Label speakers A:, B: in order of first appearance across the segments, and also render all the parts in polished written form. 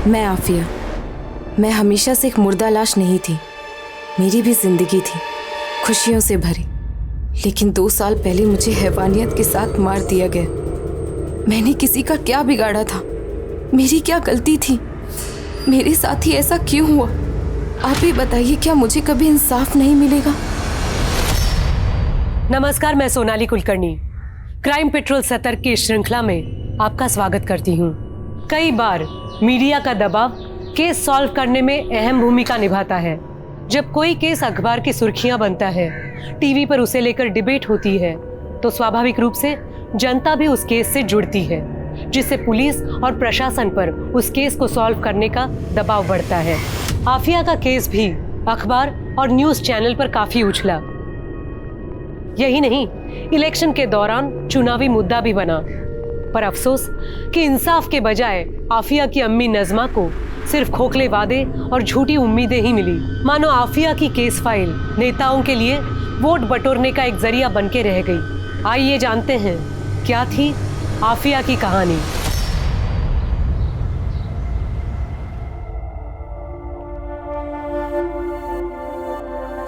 A: मैं आफिया, मैं हमेशा से एक मुर्दा लाश नहीं थी। मेरी भी जिंदगी थी, खुशियों से भरी। लेकिन 2 साल पहले मुझे हैवानियत के साथ मार दिया गया। मैंने किसी का क्या बिगाड़ा था? मेरी क्या गलती थी? मेरे साथ ही ऐसा क्यों हुआ? आप ही बताइए, क्या मुझे कभी इंसाफ नहीं मिलेगा?
B: नमस्कार, मैं सोनाली कुलकर्णी क्राइम पेट्रोल सतर्क की श्रृंखला में आपका स्वागत करती हूँ। कई बार मीडिया का दबाव केस सॉल्व करने में अहम भूमिका निभाता है। जब कोई केस अखबार की सुर्खियां बनता है, टीवी पर उसे लेकर डिबेट होती है, तो स्वाभाविक रूप से जनता भी उस केस से जुड़ती है, जिससे पुलिस और प्रशासन पर उस केस को सॉल्व करने का दबाव बढ़ता है। आफिया का केस भी अखबार और न्यूज चैनल पर काफी उछला। यही नहीं, इलेक्शन के दौरान चुनावी मुद्दा भी बना। पर अफसोस कि इंसाफ के बजाय आफिया की अम्मी नज़मा को सिर्फ खोखले वादे और झूठी उम्मीदें ही मिली। मानो आफिया की केस फाइल नेताओं के लिए वोट बटोरने का एक जरिया बन के रह गई। आइए जानते हैं क्या थी आफिया की कहानी।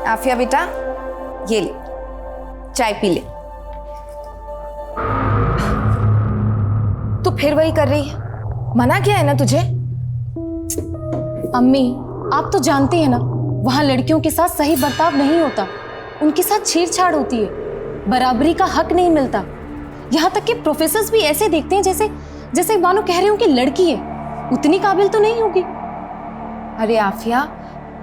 C: आफिया बेटा, ये ले, चाय पी ले। तू फिर वही कर रही है? मना किया है ना तुझे?
D: अम्मी, आप तो जानती हैं ना, वहाँ लड़कियों के साथ सही बर्ताव नहीं होता। उनके साथ छेड़छाड़ होती है, बराबरी का हक नहीं मिलता। यहाँ तक कि प्रोफेसर्स भी ऐसे देखते हैं जैसे मानो कह रहे हो कि लड़की है, उतनी काबिल तो नहीं होगी।
C: अरे आफिया,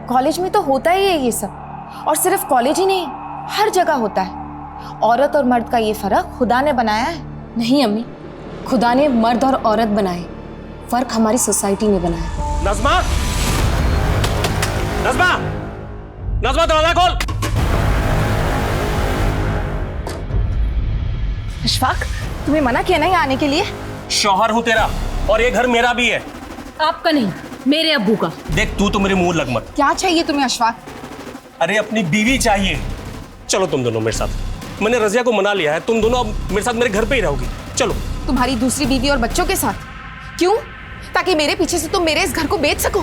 C: कॉलेज में तो होता ही है ये सब, और सिर्फ कॉलेज ही नहीं, हर जगह होता है। औरत और मर्द का ये फर्क खुदा ने बनाया है।
D: नहीं अम्मी, खुदा ने मर्द और औरत बनाए, फर्क हमारी सोसाइटी ने बनाया।
E: नज़मा, नज़मा, नज़मा, दरवाजा खोल।
C: अशफाक, तुम्हें मना किया ना यहाँ आने के लिए?
E: शौहर हूँ तेरा, और ये घर मेरा भी है।
D: आपका नहीं, मेरे अब्बू का।
E: देख, तू तो मेरे मुंह लग मत।
C: क्या चाहिए तुम्हें अशफाक?
E: अरे अपनी बीवी चाहिए। चलो तुम दोनों मेरे साथ। मैंने रजिया को मना लिया है, तुम दोनों अब मेरे साथ मेरे घर पे ही रहोगी। चलो।
C: तुम्हारी दूसरी बीवी और बच्चों के साथ? क्यों? ताकि मेरे पीछे से तुम मेरे इस घर को बेच सको?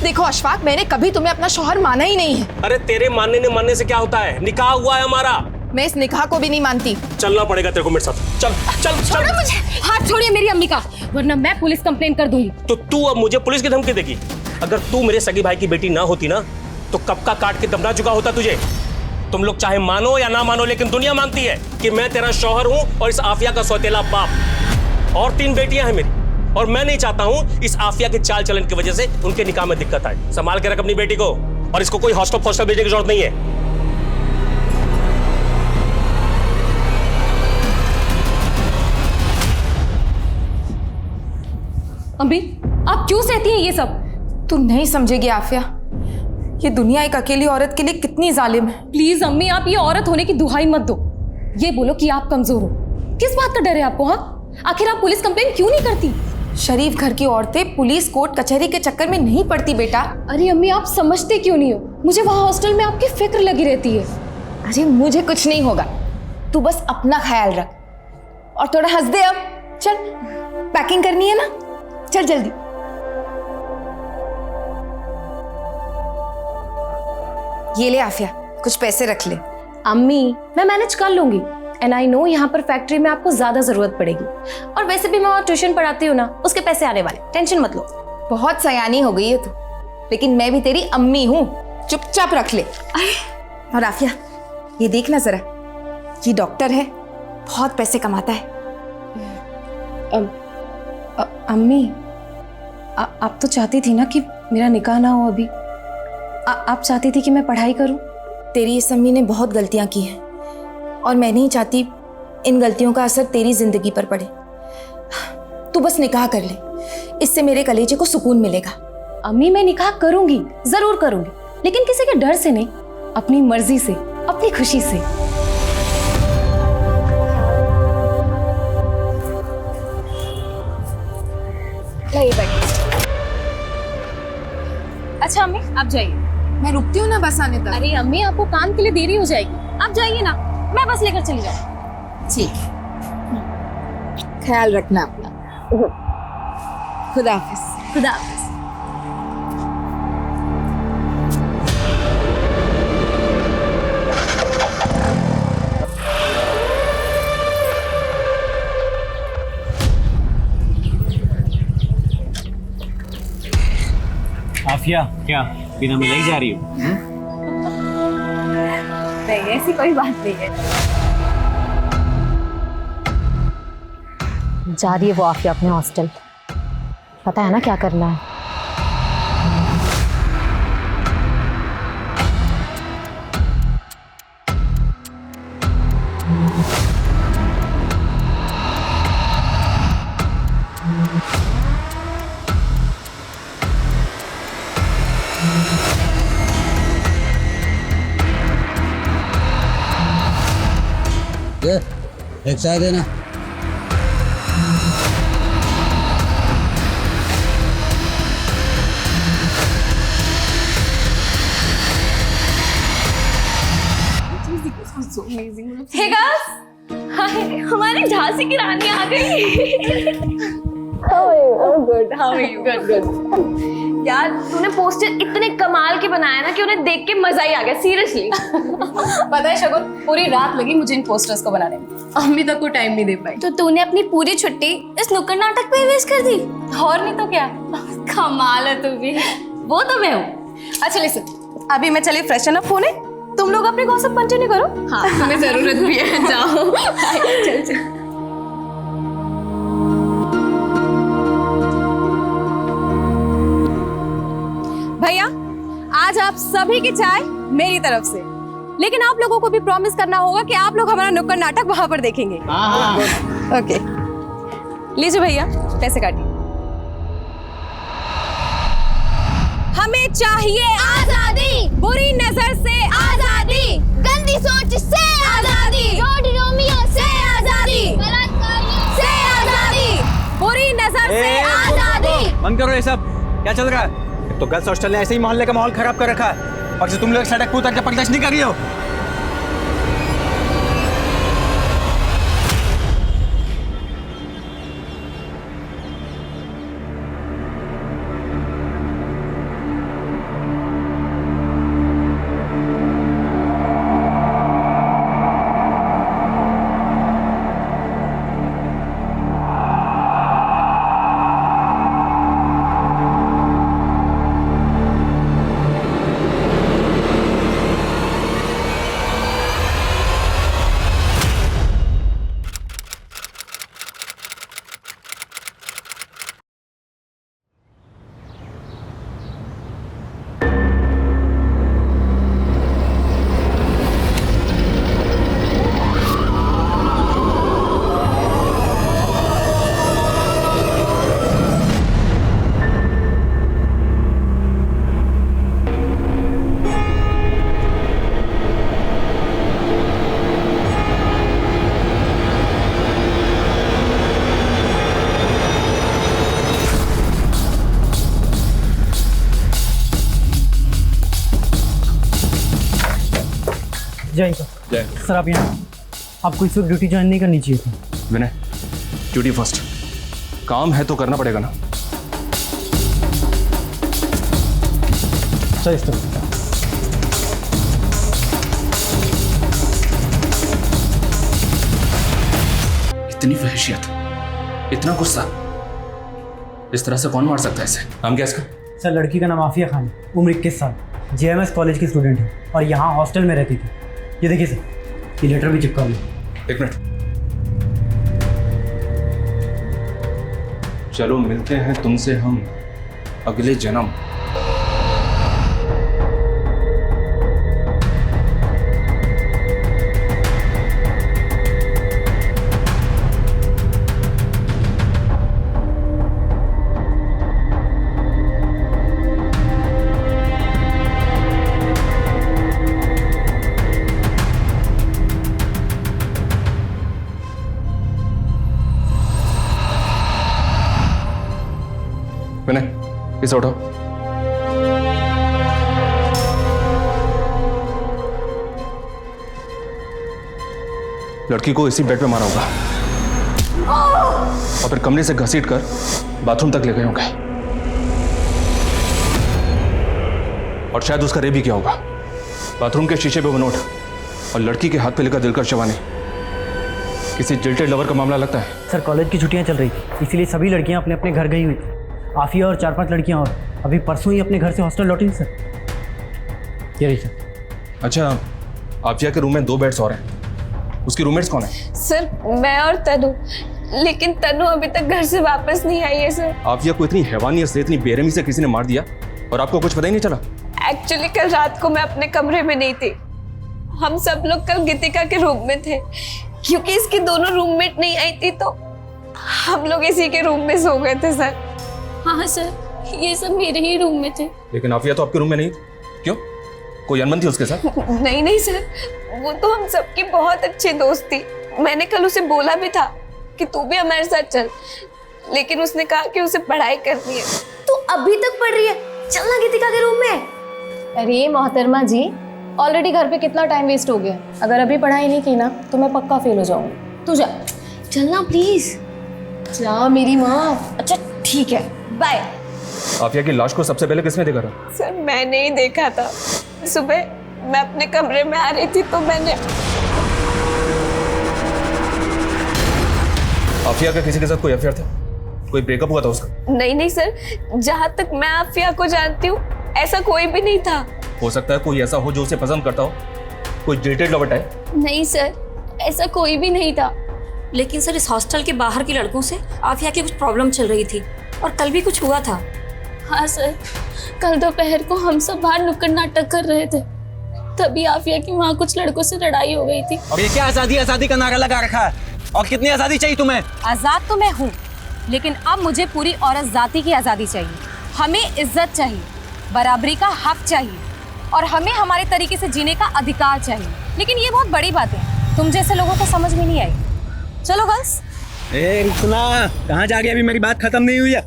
C: देखो अशफाक, मैंने कभी तुम्हें अपना शौहर माना ही नहीं है।
E: अरे तेरे मानने से क्या होता है? निकाह हुआ है हमारा।
C: मैं इस निकाह को भी नहीं मानती।
E: चलना पड़ेगा तेरे को मेरे साथ। चल चल चल।
C: छोड़ो मुझे।
D: हाथ छोड़िए मेरी अम्मी का, वरना मैं पुलिस कंप्लेन कर दूंगी।
E: तो तू अब मुझे पुलिस की धमकी देगी? अगर तू मेरे सगी भाई की बेटी ना होती ना, तो कब का काट के दबना चुका होता तुझे। तुम लोग चाहे मानो या ना मानो, लेकिन दुनिया मानती है कि मैं तेरा शौहर हूं और इस आफिया का सौतेला बाप। और 3 बेटियां हैं मेरी, और मैं नहीं चाहता हूं इस आफिया के चाल चलन की वजह से उनके निकाह में दिक्कत आए। संभाल के रख अपनी बेटी को, और इसको कोई हॉस्टल भेजने की जरूरत नहीं है।
D: अम्मी, आप क्यों सहती हैं ये सब?
C: तू नहीं समझेगी आफिया, ये दुनिया एक अकेली औरत के लिए कितनी जालिम है।
D: प्लीज अम्मी, आप ये औरत होने की दुहाई मत दो। ये बोलो कि आप कमजोर हो। किस बात का डर है आपको? हाँ, आखिर आप पुलिस कंप्लेन क्यों नहीं करती?
C: शरीफ घर की औरतें पुलिस कोर्ट कचहरी के चक्कर में नहीं पड़ती बेटा।
D: अरे अम्मी, आप समझते क्यों नहीं हो? मुझे वहाँ हॉस्टल में आपकी फिक्र लगी रहती है।
C: अरे मुझे कुछ नहीं होगा, तू बस अपना ख्याल रख, और थोड़ा हंस दे। अब चल, पैकिंग करनी है ना, चल जल्दी। ये ले आफिया, कुछ पैसे रख ले।
D: अम्मी, मैं मैनेज कर लूंगी, एंड आई नो यहाँ पर फैक्ट्री में आपको ज्यादा जरूरत पड़ेगी, और वैसे भी मैं वहाँ ट्यूशन पढ़ाती हूँ ना, उसके पैसे आने वाले, टेंशन मत लो।
C: बहुत सयानी हो गई है तू, लेकिन मैं भी तेरी अम्मी हूँ, चुपचाप रख ले। और आफिया, ये देखना जरा, ये डॉक्टर है, बहुत पैसे कमाता है।
D: अम्मी, आप तो चाहती थी ना कि मेरा निकाह ना हो अभी। आप चाहती थी कि मैं पढ़ाई करूं।
C: तेरी इस अम्मी ने बहुत गलतियां की हैं, और मैं नहीं चाहती इन गलतियों का असर तेरी जिंदगी पर पड़े। तू बस निकाह कर ले, इससे मेरे कलेजे को सुकून मिलेगा।
D: अम्मी, मैं निकाह करूंगी, जरूर करूंगी, लेकिन किसी के डर से नहीं, अपनी मर्जी से, अपनी खुशी से। अच्छा अम्मी, आप जाइए।
C: मैं रुकती हूँ ना बस आने तक।
D: अरे अम्मी, आपको काम के लिए देरी हो जाएगी, आप जाइए ना, मैं बस लेकर चली जाऊँ।
C: ठीक, ख्याल रखना अपना। खुदा हाफिज।
D: खुदा हाफिज।
F: आफिया क्या बिना मिले ही जा रही हो?
D: नहीं, ऐसी कोई बात नहीं है।
G: जा रही है वो आफिया अपने हॉस्टल। पता है ना क्या करना है।
H: एक चाय देना।
D: हे गाइस, हाय, हमारी झांसी की रानी आ गई। Good, how are you? Good. यार तूने पोस्टर इतने कमाल के बनाया ना कि उन्हें देख के मजा ही आ गया, सीरियसली।
I: पता है शगुन, पूरी रात लगी मुझे इन पोस्टर्स को बनाने में। अम्मी तक को टाइम नहीं दे पाई।
D: तो तूने अपनी पूरी छुट्टी इस नुक्कड़ नाटक पे वेस्ट कर दी?
I: और नहीं तो क्या।
D: कमाल है तू भी। वो तो मैं हूँ।
I: अच्छा लिसन, अभी मैं चली फ्रेशन अप होने, तुम लोग अपने गॉसिप कंटिन्यू करो।
D: हाँ, तुम्हें जरूरत भी है, जाओ। चल चल।
I: भैया, आज आप सभी की चाय मेरी तरफ से, लेकिन आप लोगों को भी प्रॉमिस करना होगा कि आप लोग हमारा नुक्कड़ नाटक वहां पर देखेंगे। ओके, लीजिए भैया, पैसे काटिए। हमें चाहिए आजादी, बुरी नजर से आजादी, गंदी सोच से आजादी, रोमियो से आजादी, से आजादी, बुरी नजर से आजादी।
F: बंद करो ये सब। क्या चल रहा है? तो गर्ल्स हॉस्टल ने ऐसे ही मोहल्ले का माहौल खराब कर रखा है और जो तुम लोग सड़क पर उतर के प्रदर्शन नहीं कर रही हो। जय सर, आप यहाँ आपको इस वक्त ड्यूटी ज्वाइन नहीं करनी चाहिए थी।
J: विनय, ड्यूटी फर्स्ट। काम है तो करना पड़ेगा ना।
F: सर इस तरह
J: इतनी वहशियत, इतना गुस्सा, इस तरह से कौन मार सकता है इसे? नाम क्या इसका?
F: सर, लड़की का नाम आफिया खान, उम्र 21 साल, JMS कॉलेज की स्टूडेंट है और यहाँ हॉस्टल में रहती थी। ये देखिए सर, ये लेटर भी चिपका हुआ।
J: एक मिनट, चलो मिलते हैं तुमसे हम अगले जन्म। विनय, इसे उठाओ। लड़की को इसी बेड पे मारा होगा और फिर कमरे से घसीट कर बाथरूम तक ले गए होंगे और शायद उसका रेप भी किया होगा। बाथरूम के शीशे पे वो नोट और लड़की के हाथ पे लिखा दिलकर शवानी। किसी जिल्टेड लवर का मामला लगता है।
F: सर, कॉलेज की छुट्टियां चल रही थी, इसीलिए सभी लड़कियां अपने अपने घर गई हुई थी। आफिया और 4-5 लड़कियां और अभी परसों ही अपने घर से हॉस्टल लौटी सर। ये रही सर।
J: अच्छा, आफिया के रूम में 2 बेड्स और हैं। उसकी रूममेट्स कौन है?
I: सर मैं और तनु, लेकिन तनु अभी तक घर से वापस नहीं आई है सर।
J: आफिया को इतनी हैवानियत से, इतनी बेरहमी से किसी ने मार दिया और आपको कुछ पता ही नहीं चला?
I: एक्चुअली कल रात को मैं अपने कमरे में नहीं थी। हम सब लोग कल गीतिका के रूम में थे, क्योंकि इसकी दोनों रूममेट नहीं आई थी तो हम लोग इसी के रूम में सो गए थे सर।
H: हाँ सर, ये सब मेरे ही रूम में थे।
J: लेकिन आफिया तो आपके रूम में नहीं थी। क्यों? कोई अनबन थी उसके साथ?
I: नहीं नहीं सर, वो तो हम सबकी बहुत अच्छी दोस्त थी। मैंने कल उसे बोला भी था कि तू भी हमारे साथ चल, लेकिन उसने कहा कि उसे पढ़ाई करनी है।
C: तू अभी तक पढ़ रही है? चलना गीतिका के रूम में।
D: अरे मोहतरमा जी, ऑलरेडी घर पे कितना टाइम वेस्ट हो गया। अगर अभी पढ़ाई नहीं की ना तो मैं पक्का फेल हो जाऊंगी। तू जा,
C: चलना प्लीज।
D: जा मेरी माँ।
C: अच्छा ठीक है, बाय।
J: आफिया की लाश को सबसे पहले किसने देखा था?
I: सर मैंने ही देखा था। सुबह मैं अपने कमरे में आ रही थी तो मैंने।
J: आफिया का किसी के साथ कोई अफेयर था? कोई ब्रेकअप हुआ था उसका?
I: नहीं सर, जहाँ तक मैं आफिया को जानती हूँ ऐसा कोई भी नहीं था।
J: हो सकता है कोई ऐसा हो जो उसे पसंद करता हो, कोई डिलेटेड लवर टाइप।
H: नहीं सर, ऐसा कोई भी नहीं था।
K: लेकिन सर इस हॉस्टल के बाहर के लड़कों से आफिया की कुछ प्रॉब्लम चल रही थी और कल भी कुछ हुआ था।
H: हाँ सर, कल दोपहर को हम सब बाहर नुक्कड़ नाटक कर रहे थे, तभी आफिया की वहाँ कुछ लड़कों से लड़ाई हो गई थी।
L: अब ये क्या आजादी आजादी का नारा लगा रखा है? और कितनी आजादी चाहिए तुम्हें?
I: आजाद तो मैं हूँ, लेकिन अब मुझे पूरी औरत जाति की आजादी चाहिए। हमें इज्जत चाहिए, बराबरी का हक चाहिए और हमें हमारे तरीके से जीने का अधिकार चाहिए। लेकिन ये बहुत बड़ी बात है, तुम जैसे लोगों को समझ में नहीं आई। चलो गर्ल्स।
L: रुकना, कहाँ जा रही है? अभी मेरी बात खत्म नहीं हुई है।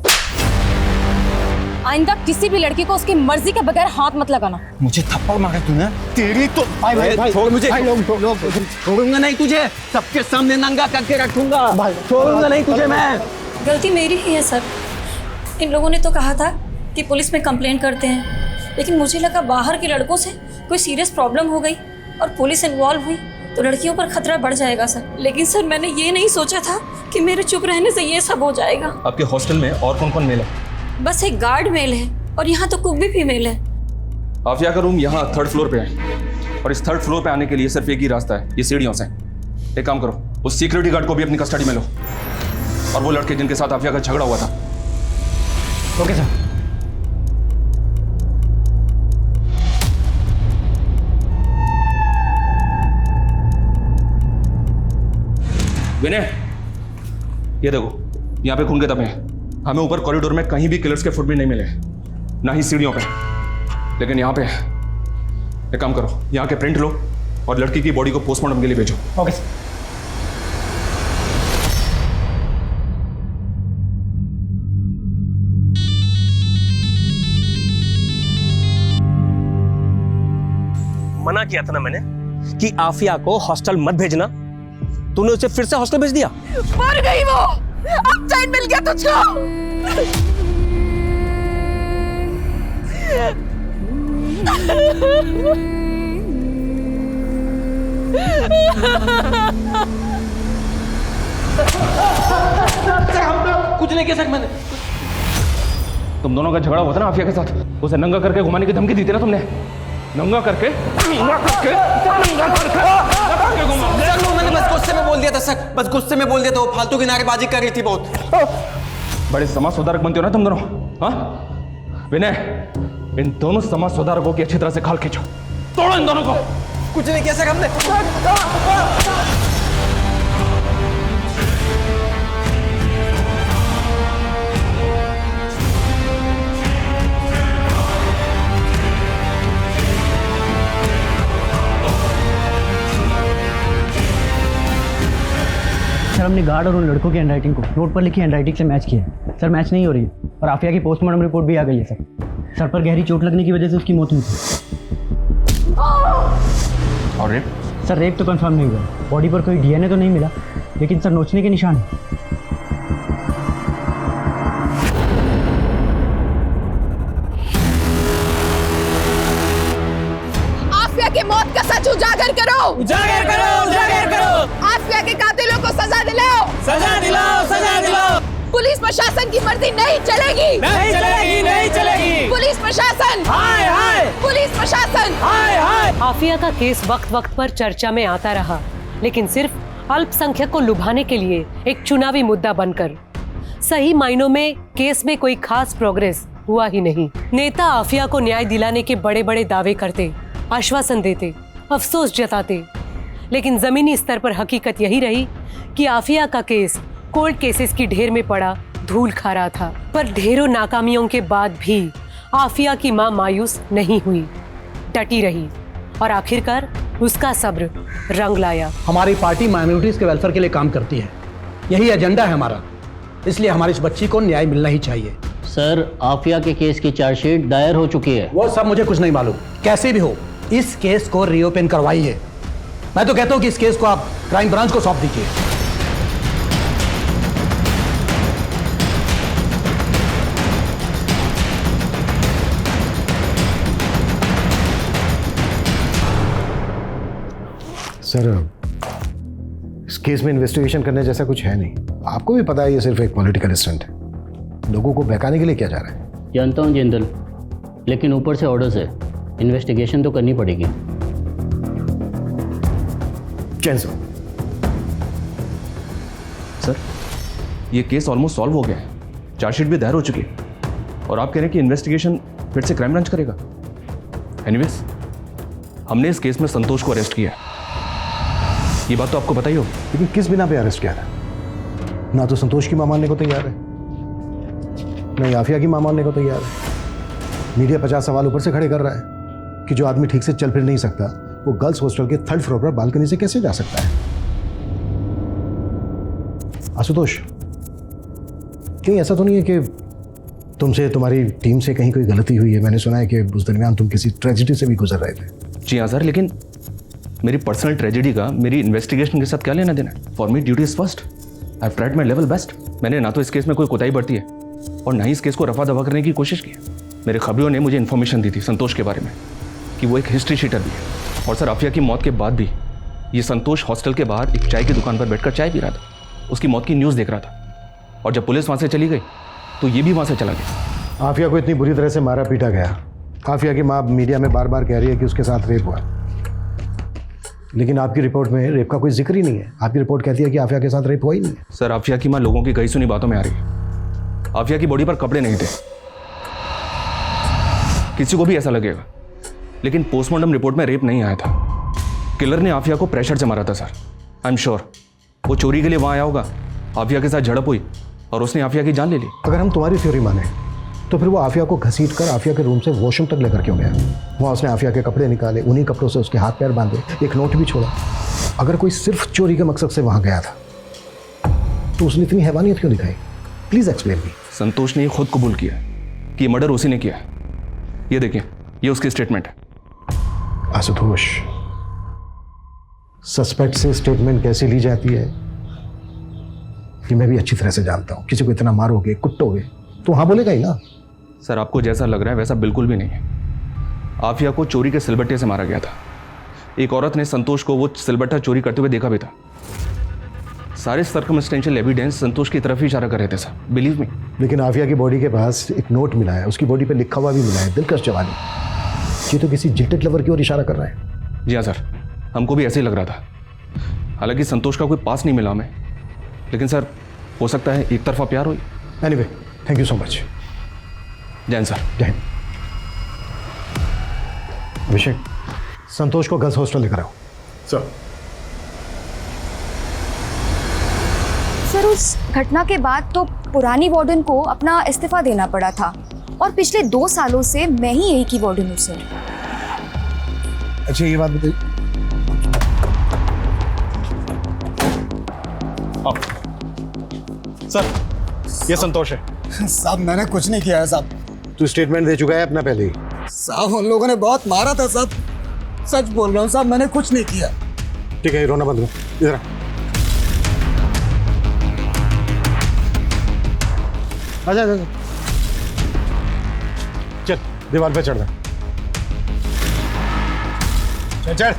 I: आइंदा किसी भी लड़की को उसकी मर्जी के बगैर हाथ मत लगाना।
L: मुझे थप्पड़ मारा तूने? तेरी तो भाई छोड़ मुझे। छोड़ूंगा नहीं तुझे, सबके सामने नंगा करके रखूंगा। छोड़ूंगा नहीं तुझे मैं।
K: गलती मेरी ही है सर। इन लोगों ने तो कहा था कि पुलिस में कंप्लेन करते हैं, लेकिन मुझे लगा बाहर के लड़कों से कोई सीरियस प्रॉब्लम हो गई और पुलिस इन्वॉल्व हुई तो लड़कियों पर खतरा बढ़ जाएगा सर। लेकिन सर मैंने ये नहीं सोचा था कि मेरे चुप रहने से ये सब हो जाएगा।
J: आपके हॉस्टल में और कौन कौन मेल है?
K: बस एक गार्ड मेल है और यहाँ तो कुक भी फीमेल है।
J: आफिया का रूम यहाँ 3rd फ्लोर पे है और इस 3rd फ्लोर पे आने के लिए सिर्फ एक ही रास्ता है, ये सीढ़ियों से। एक काम करो, उस सिक्योरिटी गार्ड को भी अपनी कस्टडी में लो और वो लड़के जिनके साथ आफिया का झगड़ा हुआ था।
F: Okay sir.
J: विनय, ये देखो, यहाँ पे खून के धब्बे हैं। हमें ऊपर कॉरिडोर में कहीं भी किलर्स के फुटप्रिंट नहीं मिले, ना ही सीढ़ियों पे, लेकिन यहाँ पे एक काम करो, यहाँ के प्रिंट लो और लड़की की बॉडी को पोस्टमार्टम के लिए भेजो।
F: Okay sir.
E: मना किया था ना मैंने कि आफिया को हॉस्टल मत भेजना, तूने उसे फिर से हॉस्टल भेज दिया।
I: मर गई वो, अब चैन मिल गया तुझको।
L: कुछ नहीं किया सर मैंने।
J: तुम दोनों का झगड़ा हुआ था ना आफिया के साथ, उसे नंगा करके घुमाने की धमकी दी थी ना तुमने? नंगा करके
L: मैंने बस गुस्से में बोल दिया था सर, बस गुस्से में बोल दिया था। वो फालतू की नारेबाजी कर रही थी बहुत।
J: बड़े समाज सुधारक बनते हो ना तुम दोनों, हाँ? विनय, इन दोनों समाज सुधारकों की अच्छी तरह से खाल खींचो, तोड़ो इन दोनों को।
L: कुछ नहीं किया सर हमने।
F: सर हमने गार्ड और उन लड़कों की हैंडराइटिंग को नोट पर लिखी हैंडराइटिंग से मैच किया है। सर मैच नहीं हो रही है और आफिया की पोस्टमार्टम रिपोर्ट भी आ गई है सर। सर पर गहरी चोट लगने की वजह से उसकी मौत हुई थी।
J: और रेप?
F: सर रेप तो कंफर्म नहीं हुआ, बॉडी पर कोई डीएनए तो नहीं मिला, लेकिन सर नोचने के निशान है।
I: आफिया की मौत का सच उजागर करो,
L: उजागर करो, उजागर करो।
I: आफिया के कातिलों को सजा दिलाओ,
L: सजा दिलाओ, सजा दिलाओ।
I: पुलिस प्रशासन की मर्जी नहीं चलेगी।
L: नहीं चलेगी, नहीं चलेगी।
I: पुलिस प्रशासन,
L: हाय हाय।
I: पुलिस प्रशासन,
L: हाय हाय।
B: आफिया का केस वक्त वक्त पर चर्चा में आता रहा, लेकिन सिर्फ अल्पसंख्यक को लुभाने के लिए एक चुनावी मुद्दा बनकर। सही मायनों में केस में कोई खास प्रोग्रेस हुआ ही नहीं। नेता आफिया को न्याय दिलाने के बड़े बड़े दावे करते, आश्वासन देते, अफसोस जताते, लेकिन जमीनी स्तर पर हकीकत यही रही कि आफिया का केस कोर्ट केसेस की ढेर में पड़ा धूल खा रहा था। पर ढेरों नाकामियों के बाद भी आफिया की मां मायूस नहीं हुई, डटी रही और आखिरकार उसका सब्र रंग लाया।
M: हमारी पार्टी माइनॉरिटीज के वेलफेयर के लिए काम करती है, यही एजेंडा है हमारा, इसलिए हमारी इस बच्ची को न्याय मिलना ही चाहिए।
F: सर, आफिया के केस की चार्जशीट दायर हो चुकी है।
M: वो सब मुझे कुछ नहीं मालूम, कैसे भी हो इस केस को रीओपन करवाइए। मैं तो कहता हूं कि इस केस को आप क्राइम ब्रांच को सौंप दीजिए।
N: सर, इस केस में इन्वेस्टिगेशन करने जैसा कुछ है नहीं। आपको भी पता है ये सिर्फ एक पॉलिटिकल स्टंट है। लोगों को बहकाने के लिए किया जा रहा है।
F: जानता हूँ जिंदल, लेकिन ऊपर से ऑर्डर्स है, इन्वेस्टिगेशन तो करनी पड़ेगी।
N: चैंसो
J: सर, ये केस ऑलमोस्ट सॉल्व हो गया है, चार्जशीट भी दायर हो चुकी है और आप कह रहे हैं कि इन्वेस्टिगेशन फिर से क्राइम ब्रांच करेगा। एनीवेज, हमने इस केस में संतोष को अरेस्ट किया, ये बात तो आपको पता ही होगी।
N: लेकिन किस बिना पे अरेस्ट किया था? ना तो संतोष की मां मानने को तैयार है, ना ही आफिया की मां मानने को तैयार है। मीडिया 50 सवाल ऊपर से खड़े कर रहा है कि जो आदमी ठीक से चल फिर नहीं सकता वो गर्ल्स हॉस्टल के 3rd फ्लोर पर बालकनी से कैसे जा सकता है? आशुतोष, कहीं ऐसा तो नहीं है कि तुमसे, तुम्हारी टीम से कहीं कोई गलती हुई है? मैंने सुना है कि उस दरमियान तुम किसी ट्रेजेडी से भी गुजर रहे थे।
J: जी हाँ सर, लेकिन मेरी पर्सनल ट्रेजेडी का मेरी इन्वेस्टिगेशन के साथ क्या लेना देना? For me duty is first. I have tried my level best. मैंने ना तो इस केस में कोई कोताही बरती है और ना ही इस केस को रफा दफा करने की कोशिश की है। मेरे खबरों ने मुझे इन्फॉर्मेशन दी थी संतोष के बारे में कि वो एक हिस्ट्री शीटर भी है। और सर, आफिया की मौत के बाद भी ये संतोष हॉस्टल के बाहर एक चाय की दुकान पर बैठकर चाय पी रहा था, उसकी मौत की न्यूज़ देख रहा था। और जब पुलिस वहाँ से चली गई तो ये भी वहाँ से चला गया।
N: आफिया को इतनी बुरी तरह से मारा पीटा गया। आफिया की माँ मीडिया में बार बार कह रही है कि उसके साथ रेप हुआ, लेकिन आपकी रिपोर्ट में रेप का कोई जिक्र ही नहीं है। आपकी रिपोर्ट कहती है कि आफिया के साथ रेप हुआ ही नहीं है।
J: सर, आफिया की माँ लोगों की कई सुनी बातों में आ रही है। आफिया की बॉडी पर कपड़े नहीं थे, किसी को भी ऐसा लगेगा, लेकिन पोस्टमार्टम रिपोर्ट में रेप नहीं आया था। किलर ने आफिया को प्रेशर से मारा था सर। आई एम श्योर वो चोरी के लिए वहाँ आया होगा, आफिया के साथ झड़प हुई और उसने आफिया की जान ले ली।
N: अगर हम तुम्हारी थ्योरी माने तो फिर वो आफिया को घसीट कर आफिया के रूम से वॉशरूम तक लेकर क्यों गया? वहाँ उसने आफिया के कपड़े निकाले, उन्हीं कपड़ों से उसके हाथ पैर बांधे, एक नोट भी छोड़ा। अगर कोई सिर्फ चोरी के मकसद से वहाँ गया था तो उसने इतनी हैवानियत क्यों दिखाई? Please explain me.
J: संतोष ने खुद कबूल किया कि मर्डर उसी ने किया। ये देखिए, ये उसकी स्टेटमेंट है।
N: आशुतोष, सस्पेक्ट से स्टेटमेंट कैसे ली जाती है कि मैं भी अच्छी तरह से जानता हूं। किसी को इतना मारोगे, कुटोगे तो हाँ बोलेगा ही ना।
J: सर, आपको जैसा लग रहा है वैसा बिल्कुल भी नहीं है। आफिया को चोरी के सिलबट्टे से मारा गया था। एक औरत ने संतोष को वो सिलबट्टा चोरी करते हुए देखा भी था। सारे सर्कमस्टेंशियल एविडेंस संतोष की तरफ ही इशारा कर रहे थे सर, बिलीव मी।
N: लेकिन आफिया की बॉडी के पास एक नोट मिला है, उसकी बॉडी पे लिखा हुआ भी मिला है, दिलकश जवानी। ये तो किसी जिल्टेड लवर की ओर इशारा कर रहा है।
J: जी हाँ सर, हमको भी ऐसे ही लग रहा था। हालांकि संतोष का कोई पास नहीं मिला हमें, लेकिन सर हो सकता है एक तरफा प्यार हो।
N: Anyway, thank you so much.
J: Jain sir.
N: Jain. Abhishek, Santosh को गर्ल्स हॉस्टल लेकर आओ।
L: सर।
C: सर, उस घटना के बाद तो पुरानी वार्डन को अपना इस्तीफा देना पड़ा था और पिछले 2 सालों से मैं ही यही की वार्डन हूँ सर।
N: अच्छा, ये बात बताइए।
L: सर, ये संतोष है।
N: साहब, मैंने कुछ नहीं किया है साहब। तू स्टेटमेंट दे चुका है अपना पहले ही।
L: साहब, उन लोगों ने बहुत मारा था साहब। सच बोल रहा हूँ साहब, मैंने कुछ नहीं किया।
N: ठीक है, रोना बंद करो। इधर आ जा। चल, दीवार पे चढ़ जा। चल चल।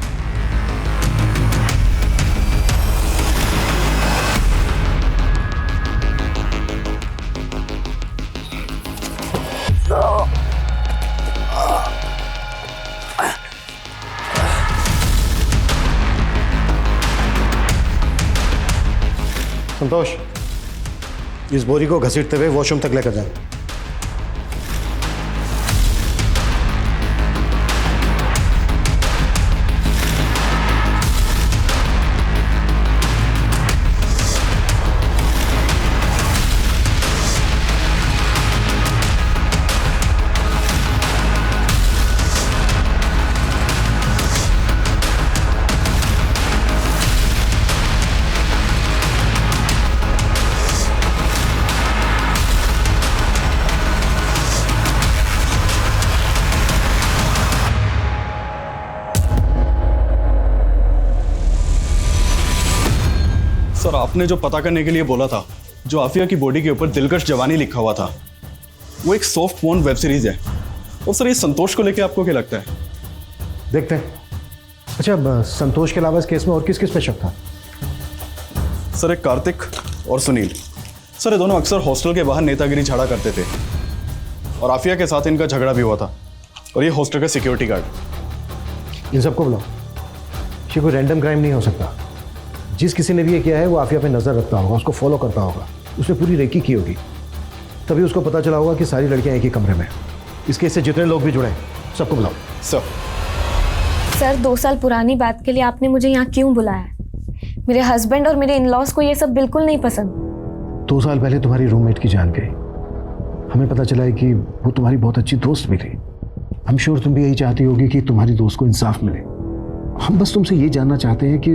N: संतोष, इस बोरी को घसीटते हुए वॉशरूम तक लेकर जाए।
O: सर, आपने जो पता करने के लिए बोला था, जो आफिया की बॉडी के ऊपर दिलकश जवानी लिखा हुआ था, वो एक सॉफ्ट पोर्न वेब सीरीज है। और सर, ये संतोष को लेके आपको क्या लगता है?
N: देखते हैं। अच्छा, संतोष के अलावा इस केस में और किस किस पे शक था?
O: सर, एक कार्तिक और सुनील। सर, ये दोनों अक्सर हॉस्टल के बाहर नेतागिरी झाड़ा करते थे और आफिया के साथ इनका झगड़ा भी हुआ था। और ये हॉस्टल का सिक्योरिटी गार्ड।
N: इन सबको बुलाओ। ये कोई रैंडम क्राइम नहीं हो सकता। जिस किसी ने भी ये किया है वो आफिया पे नज़र रखता होगा, उसको फॉलो करता होगा, उसने पूरी रेकी की होगी, तभी उसको पता चला होगा कि सारी लड़कियां एक ही कमरे में। इस केस से जितने लोग भी जुड़े सबको बुलाओ।
C: सर 2 साल पुरानी बात के लिए आपने मुझे यहाँ क्यों बुलाया? मेरे हस्बैंड और मेरे इन-लॉज को ये सब बिल्कुल नहीं पसंद।
N: 2 साल पहले तुम्हारी रूममेट की जान गई। हमें पता चला है कि वो तुम्हारी बहुत अच्छी दोस्त भी थी। हम श्योर तुम भी यही चाहती होगी कि तुम्हारी दोस्त को इंसाफ मिले। हम बस तुमसे ये जानना चाहते हैं कि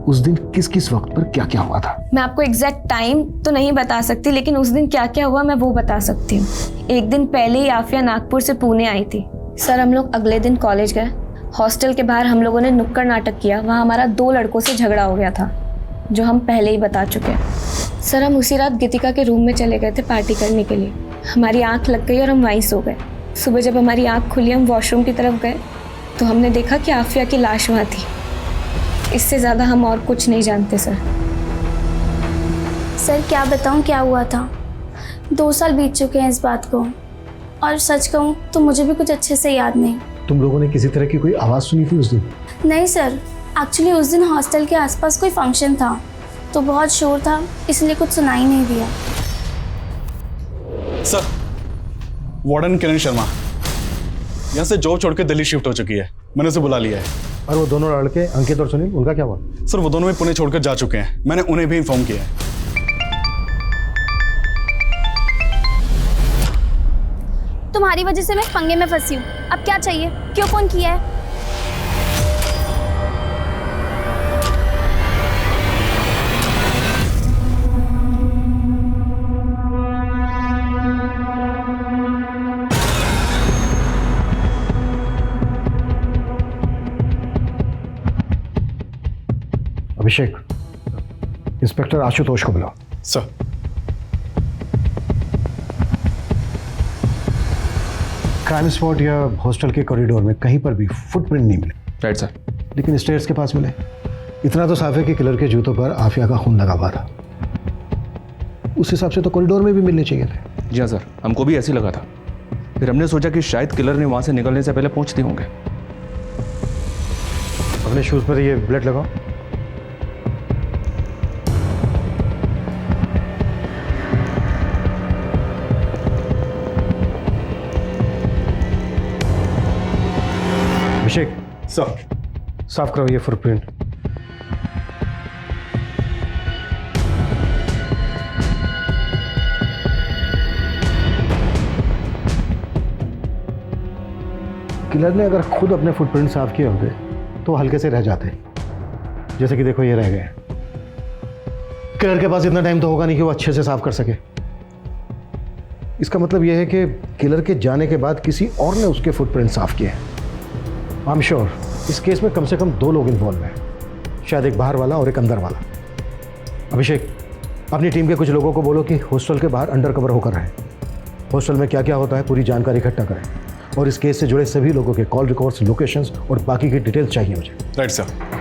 N: उस दिन किस किस वक्त पर क्या क्या हुआ था।
C: मैं आपको एग्जैक्ट टाइम तो नहीं बता सकती, लेकिन उस दिन क्या क्या हुआ मैं वो बता सकती हूँ। एक दिन पहले ही आफिया नागपुर से पुणे आई थी। सर, हम लोग अगले दिन कॉलेज गए। हॉस्टल के बाहर हम लोगों ने नुक्कड़ नाटक किया। वहाँ हमारा 2 लड़कों से झगड़ा हो गया था, जो हम पहले ही बता चुके हैं। सर, हम उसी रात गीतिका के रूम में चले गए थे पार्टी करने के लिए। हमारी आँख लग गई और हम वहीं सो गए। सुबह जब हमारी आँख खुली, हम वॉशरूम की तरफ गए तो हमने देखा कि आफिया की लाश वहाँ थी। इससे ज़्यादा हम और कुछ नहीं जानते सर।
H: सर, क्या बताऊं क्या हुआ था। 2 साल बीत चुके हैं इस बात को, और सच कहूं तो मुझे भी कुछ अच्छे से याद नहीं।
N: तुम लोगों ने किसी तरह की कोई आवाज़ सुनी थी उस दिन?
H: नहीं सर, एक्चुअली उस दिन हॉस्टल के आसपास कोई फंक्शन था तो बहुत शोर था, इसलिए कुछ सुनाई नहीं दिया।
O: सर, वार्डन किरण शर्मा यहाँ से जॉब छोड़ के दिल्ली शिफ्ट हो चुकी है। मैंने उसे बुला लिया है।
N: और वो दोनों लड़के अंकित और सुनील, उनका क्या हुआ?
O: सर, वो दोनों भी पुणे छोड़कर जा चुके हैं। मैंने उन्हें भी इन्फॉर्म किया है।
H: तुम्हारी वजह से मैं पंगे में फंसी हूँ। अब क्या चाहिए? क्यों फोन किया है?
N: अभिषेक, इंस्पेक्टर आशुतोष को बुलाओ।
O: सर।
N: क्राइम स्पॉट या हॉस्टल के कॉरिडोर में कहीं पर भी फुटप्रिंट नहीं मिले।
J: Right sir.
N: लेकिन स्टेयर्स के पास मिले। इतना तो साफ है कि किलर के जूतों पर आफिया का खून लगा हुआ था। उस हिसाब से तो कॉरिडोर में भी मिलने चाहिए थे।
J: जी हाँ सर, हमको भी ऐसे लगा था। फिर हमने सोचा कि शायद किलर ने वहां से निकलने से पहले पहुंचते होंगे।
N: अपने शूज पर ये ब्लेड लगाओ। अभिषेक
O: सर,
N: साफ करो ये फुटप्रिंट। किलर ने अगर खुद अपने फुटप्रिंट साफ किए होते तो हल्के से रह जाते। जैसे कि देखो ये रह गए। किलर के पास इतना टाइम तो होगा नहीं कि वो अच्छे से साफ कर सके। इसका मतलब यह है कि किलर के जाने के बाद किसी और ने उसके फुटप्रिंट साफ किए हैं। आई एम श्योर इस केस में कम से कम 2 लोग इन्वॉल्व हैं, शायद एक बाहर वाला और एक अंदर वाला। अभिषेक, अपनी टीम के कुछ लोगों को बोलो कि हॉस्टल के बाहर अंडर कवर होकर रहें। हॉस्टल में क्या क्या होता है पूरी जानकारी इकट्ठा करें, और इस केस से जुड़े सभी लोगों के कॉल रिकॉर्ड्स, लोकेशंस और बाकी की डिटेल्स चाहिए मुझे।
O: Right sir.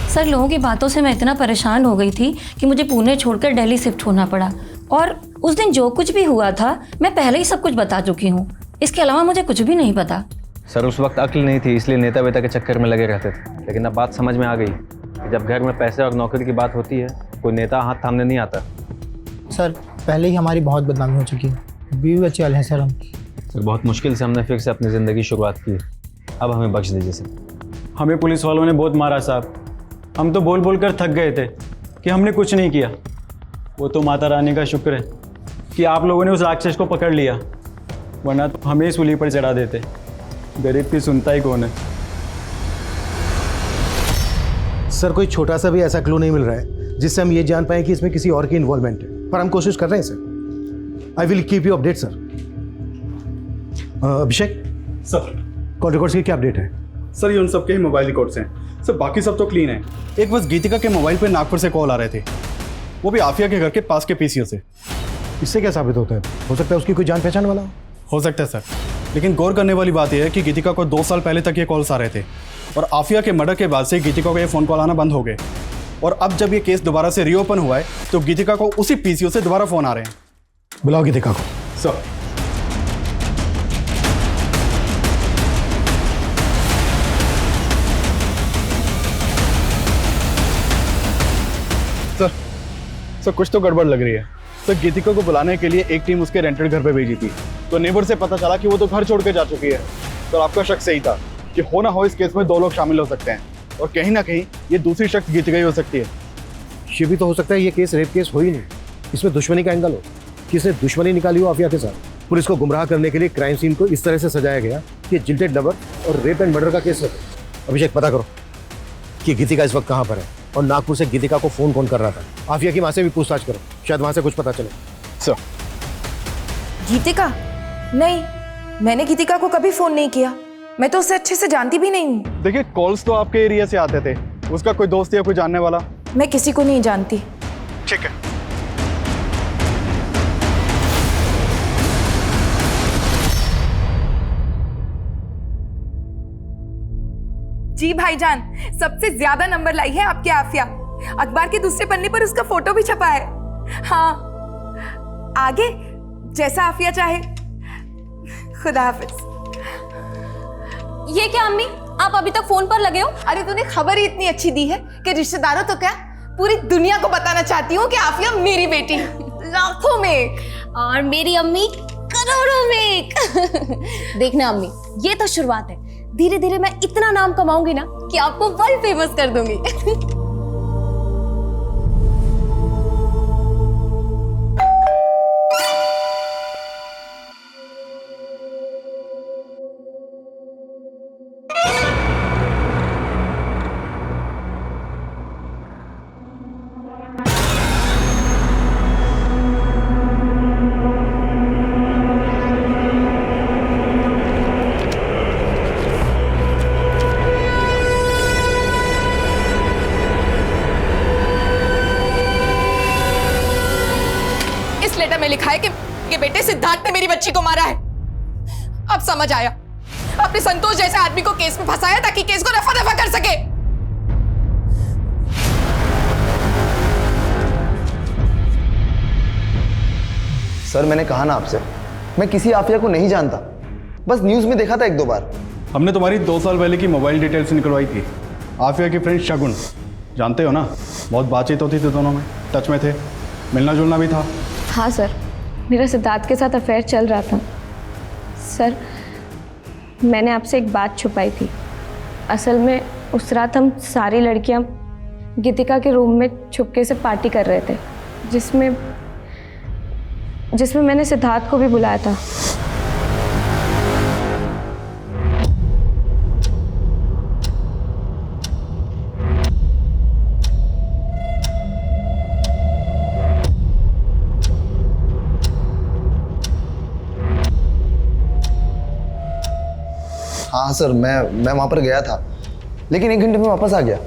K: सर, लोगों की बातों से मैं इतना परेशान हो गई थी कि मुझे पुणे छोड़कर दिल्ली शिफ्ट होना पड़ा। और उस दिन जो कुछ भी हुआ था मैं पहले ही सब कुछ बता चुकी हूँ। इसके अलावा मुझे कुछ भी नहीं पता।
P: सर उस वक्त अक्ल नहीं थी, इसलिए नेता वेता के चक्कर में लगे रहते थे। लेकिन अब बात समझ में आ गई कि जब घर में पैसे और नौकरी की बात होती है, कोई नेता हाथ थामने नहीं आता।
Q: सर पहले ही हमारी बहुत बदनामी हो चुकी है, बीवी बच्चे वाले हैं सर हम।
P: सर बहुत मुश्किल से हमने फिर से अपनी ज़िंदगी शुरुआत की, अब हमें बख्श दीजिए सर।
O: हमें पुलिस वालों ने बहुत मारा साहब, हम तो बोल बोल कर थक गए थे कि हमने कुछ नहीं किया। वो तो माता रानी का शुक्र है कि आप लोगों ने उस राक्षस को पकड़ लिया, वरना तो हमें सूली पर चढ़ा देते। गरीब की सुनता ही कौन है।
N: सर कोई छोटा सा भी ऐसा क्लू नहीं मिल रहा है जिससे हम ये जान पाए कि इसमें किसी और की इन्वॉल्वमेंट है, पर हम कोशिश कर रहे हैं sir. I will keep you update sir. Abhishek
O: sir
N: call records की क्या अपडेट है?
O: सर ये उन सबके ही मोबाइल रिकॉर्ड्स हैं सर, बाकी सब तो क्लीन है। एक बस गीतिका के मोबाइल पे नागपुर से कॉल आ रहे थे, वो भी आफिया के घर के पास के पीसीओ से।
N: इससे क्या साबित होता है? हो सकता है उसकी कोई जान पहचान वाला
O: हो सकता है सर, लेकिन गौर करने वाली बात यह है कि गीतिका को 2 साल पहले तक ये कॉल्स आ रहे थे और आफिया के मर्डर के बाद से गीतिका को ये फ़ोन कॉल आना बंद हो गए। और अब जब ये केस दोबारा से रीओपन हुआ है तो गीतिका को उसी पीसीओ से दोबारा फ़ोन आ रहे हैं।
N: बुलाओ गीतिका को।
O: सर सर कुछ तो गड़बड़ लग रही है सर। गीतिका को बुलाने के लिए एक टीम उसके रेंटेड घर पे भेजी थी, तो नेबर से पता चला कि वो तो घर छोड़ के जा चुकी है। तो आपका शक सही था कि हो ना हो इस केस में 2 लोग शामिल हो सकते हैं, और कहीं ना कहीं ये दूसरी शख्स गीतिका ही हो सकती है।
N: ये भी तो हो सकता है ये केस रेप केस हो ही नहीं, इसमें दुश्मनी का एंगल हो, किसने दुश्मनी निकाली हो आफिया के साथ। पुलिस को गुमराह करने के लिए क्राइम सीन को इस तरह से सजाया गया कि जिल्टेड लवर और रेप एंड मर्डर का केस लगे। अभिषेक पता करो कि गीतिका इस वक्त कहाँ पर है और नागपुर से गीतिका को फोन कौन कर रहा था। आफिया की माँ से भी पूछताछ करो, शायद वहां से कुछ पता चले।
O: सर
A: गीतिका? नहीं, मैंने गीतिका को कभी फोन नहीं किया, मैं तो उसे अच्छे से जानती भी नहीं हूँ।
O: देखिए कॉल्स तो आपके एरिया से आते थे, उसका कोई दोस्त या कोई जानने वाला?
A: मैं किसी को नहीं जानती।
O: ठीक है।
R: जी भाईजान, सबसे ज्यादा नंबर लाई है आपकी आफिया। अखबार के दूसरे पन्ने पर उसका फोटो भी छपा है। हाँ, आगे जैसा आफिया चाहे। खुदा हाफिज।
I: ये क्या अम्मी, आप अभी तक फोन पर लगे हो?
R: अरे तूने खबर ही इतनी अच्छी दी है कि रिश्तेदारों तो क्या पूरी दुनिया को बताना चाहती हूँ कि आफिया मेरी बेटी लाखों में
I: और मेरी अम्मी करोड़ों में। देखना अम्मी, ये तो शुरुआत है, धीरे धीरे मैं इतना नाम कमाऊंगी ना कि आपको वर्ल्ड फेमस कर दूंगी।
R: लेटर में लिखा है कि बेटे सिद्धार्थ ने मेरी बच्ची को मारा है। अब समझ आया, अपने संतोष जैसे आदमी को केस में फंसाया ताकि केस को रफा दफा कर सके।
S: सर मैंने कहा ना आपसे, मैं किसी आफिया को नहीं जानता, बस न्यूज में देखा था 1-2 बार।
O: हमने तुम्हारी 2 साल पहले की मोबाइल डिटेल्स निकलवाई थी। आफिया की फ्रेंड शगुन, जानते हो ना, बहुत बातचीत होती थी, दोनों में टच में थे, मिलना जुलना भी था।
C: हाँ सर, मेरा सिद्धार्थ के साथ अफेयर चल रहा था। सर मैंने आपसे एक बात छुपाई थी। असल में उस रात हम सारी लड़कियां गीतिका के रूम में छुपके से पार्टी कर रहे थे, जिसमें मैंने सिद्धार्थ को भी बुलाया था।
S: हाँ सर, मैं वहाँ पर गया था, लेकिन 1 घंटे में वापस आ गया।